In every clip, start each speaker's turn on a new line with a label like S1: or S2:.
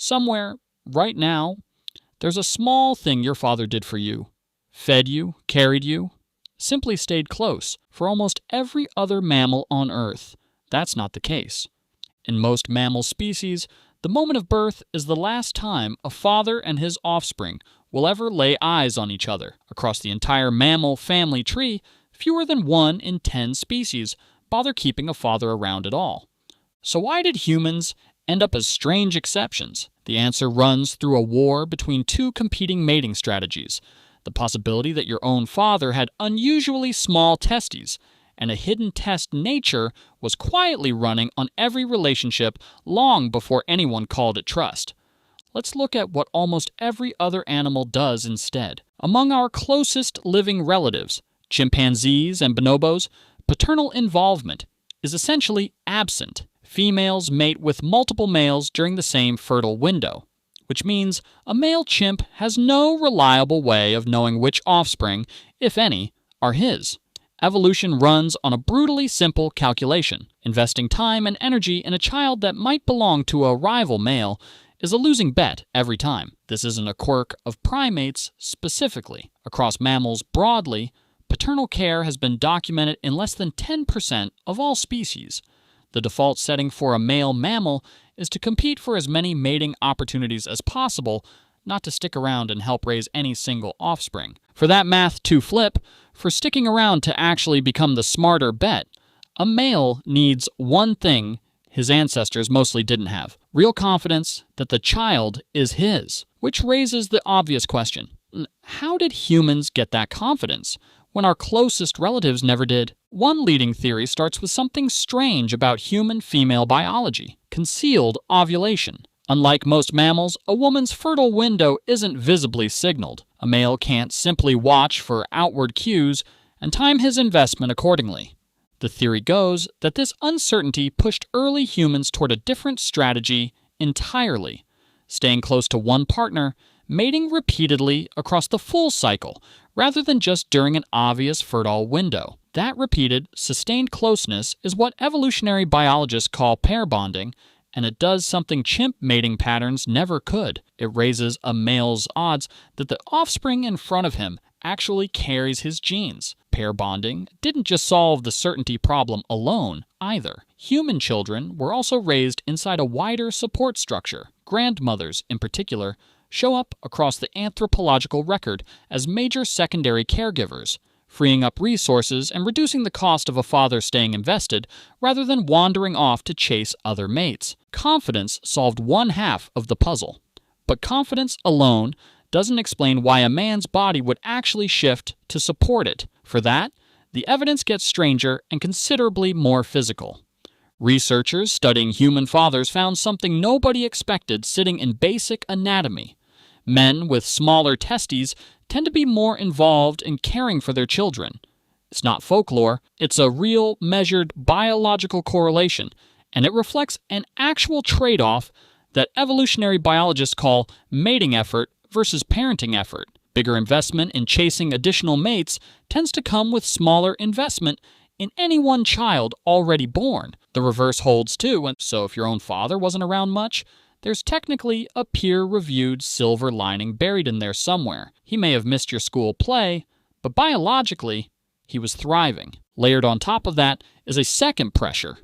S1: Somewhere, right now, there's a small thing your father did for you. Fed you, carried you, simply stayed close. For almost every other mammal on Earth, that's not the case. In most mammal species, the moment of birth is the last time a father and his offspring will ever lay eyes on each other. Across the entire mammal family tree, fewer than 1 in 10 species bother keeping a father around at all. So why did humans end up as strange exceptions? The answer runs through a war between 2 competing mating strategies: the possibility that your own father had unusually small testes, and a hidden test nature was quietly running on every relationship long before anyone called it trust. Let's look at what almost every other animal does instead. Among our closest living relatives, chimpanzees and bonobos, paternal involvement is essentially absent. Females mate with multiple males during the same fertile window, which means a male chimp has no reliable way of knowing which offspring, if any, are his. Evolution runs on a brutally simple calculation. Investing time and energy in a child that might belong to a rival male is a losing bet every time. This isn't a quirk of primates specifically. Across mammals broadly, paternal care has been documented in less than 10% of all species. The default setting for a male mammal is to compete for as many mating opportunities as possible, not to stick around and help raise any single offspring. For that math to flip, for sticking around to actually become the smarter bet, a male needs one thing his ancestors mostly didn't have: real confidence that the child is his. Which raises the obvious question: how did humans get that confidence when our closest relatives never did? One leading theory starts with something strange about human female biology: concealed ovulation. Unlike most mammals, a woman's fertile window isn't visibly signaled. A male can't simply watch for outward cues and time his investment accordingly. The theory goes that this uncertainty pushed early humans toward a different strategy entirely: staying close to one partner, mating repeatedly across the full cycle, rather than just during an obvious fertile window. That repeated, sustained closeness is what evolutionary biologists call pair bonding, and it does something chimp mating patterns never could. It raises a male's odds that the offspring in front of him actually carries his genes. Pair bonding didn't just solve the certainty problem alone, either. Human children were also raised inside a wider support structure. Grandmothers, in particular, show up across the anthropological record as major secondary caregivers, freeing up resources and reducing the cost of a father staying invested rather than wandering off to chase other mates. Confidence solved one half of the puzzle. But confidence alone doesn't explain why a man's body would actually shift to support it. For that, the evidence gets stranger and considerably more physical. Researchers studying human fathers found something nobody expected sitting in basic anatomy. Men with smaller testes tend to be more involved in caring for their children. It's not folklore, it's a real, measured biological correlation, and it reflects an actual trade-off that evolutionary biologists call mating effort versus parenting effort. Bigger investment in chasing additional mates tends to come with smaller investment in any one child already born. The reverse holds too, and so if your own father wasn't around much, there's technically a peer-reviewed silver lining buried in there somewhere. He may have missed your school play, but biologically, he was thriving. Layered on top of that is a second pressure.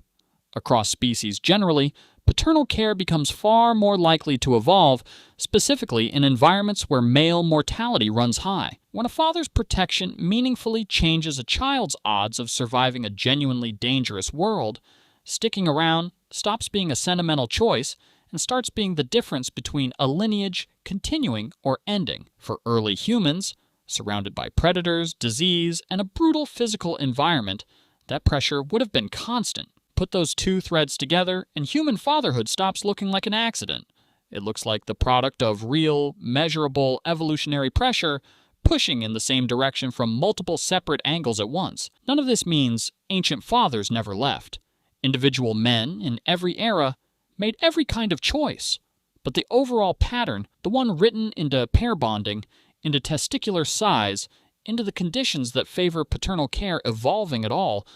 S1: Across species generally, paternal care becomes far more likely to evolve, specifically in environments where male mortality runs high. When a father's protection meaningfully changes a child's odds of surviving a genuinely dangerous world, sticking around stops being a sentimental choice and starts being the difference between a lineage continuing or ending. For early humans, surrounded by predators, disease, and a brutal physical environment, that pressure would have been constant. Put those two threads together, and human fatherhood stops looking like an accident. It looks like the product of real, measurable evolutionary pressure pushing in the same direction from multiple separate angles at once. None of this means ancient fathers never left. Individual men in every era made every kind of choice. But the overall pattern, the one written into pair bonding, into testicular size, into the conditions that favor paternal care evolving at all,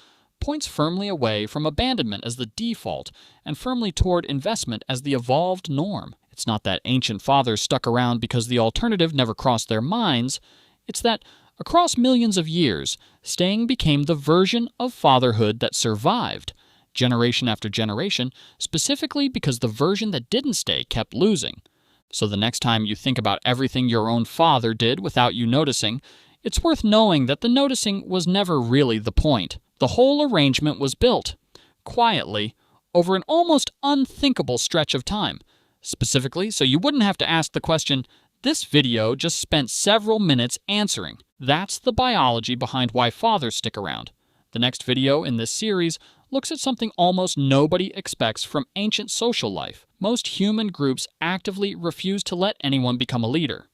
S1: points firmly away from abandonment as the default and firmly toward investment as the evolved norm. It's not that ancient fathers stuck around because the alternative never crossed their minds. It's that, across millions of years, staying became the version of fatherhood that survived, generation after generation, specifically because the version that didn't stay kept losing. So the next time you think about everything your own father did without you noticing, it's worth knowing that the noticing was never really the point. The whole arrangement was built, quietly, over an almost unthinkable stretch of time, specifically so you wouldn't have to ask the question this video just spent several minutes answering. That's the biology behind why fathers stick around. The next video in this series looks at something almost nobody expects from ancient social life. Most human groups actively refuse to let anyone become a leader.